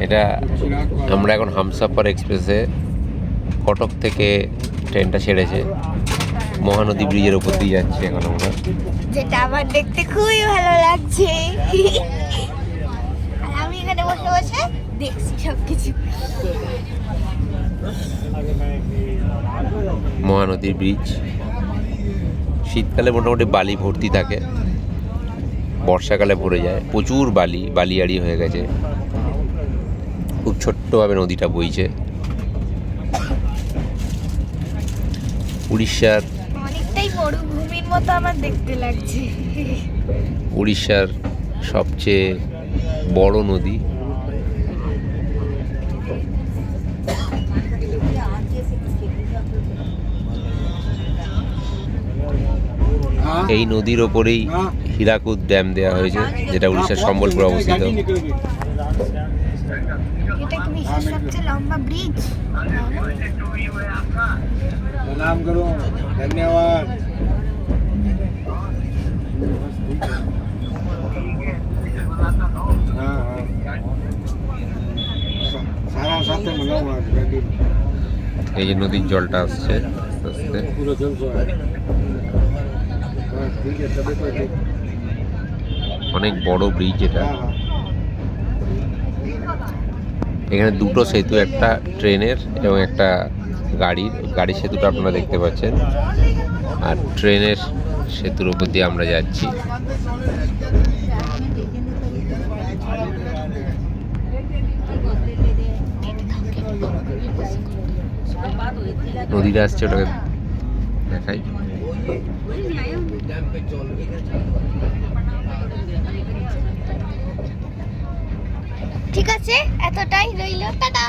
এটা আমরা এখন হামসাফার এক্সপ্রেসে কটক থেকে ট্রেনটা ছেড়েছে, মহানদী ব্রিজের উপর দিয়ে যাচ্ছে এখন আমরা, যেটা আমার দেখতে খুবই ভালো লাগছে। আর আমি এখানে বসে বসে দেখছি সবকিছু। মহানদী ব্রিজ শীতকালে মোটামুটি বালি ভর্তি থাকে, বর্ষাকালে ভরে যায়, প্রচুর বালিয়াড়ি হয়ে গেছে, খুব ছোট্টভাবে নদীটা বইছে। উড়িষ্যার অনেকটাই মরুভূমির মতো আমার দেখতে লাগছে। উড়িষ্যার সবচেয়ে বড় নদী। এই নদীর ওপরেই হীরাকুদ ড্যাম দেওয়া হয়েছে, যেটা উড়িষ্যার সম্বলপুরে অবস্থিত। এটা কি বিশ্বের সবচেয়ে লম্বা ব্রিজ? प्रणाम करो, धन्यवाद। हाँ हाँ सारा साथ में मिलाऊंगा गाड़ी এই যে নদীর জলটা আসছে আস্তে আস্তে। पूरा जल सो है। हाँ ठीक है तभी तो ठीक। অনেক বড় ব্রিজ এটা। हाँ हाँ এখানে দুটো সেতু, একটা ট্রেনের এবং একটা গাড়ির সেতুটা আপনারা দেখতে পাচ্ছেন, আর ট্রেনের সেতুর উপর দিয়ে আমরা যাচ্ছি। নদীটা আসছে, ওটাকে দেখাই। ঠিক আছে, এতটাই রইল, টাটা।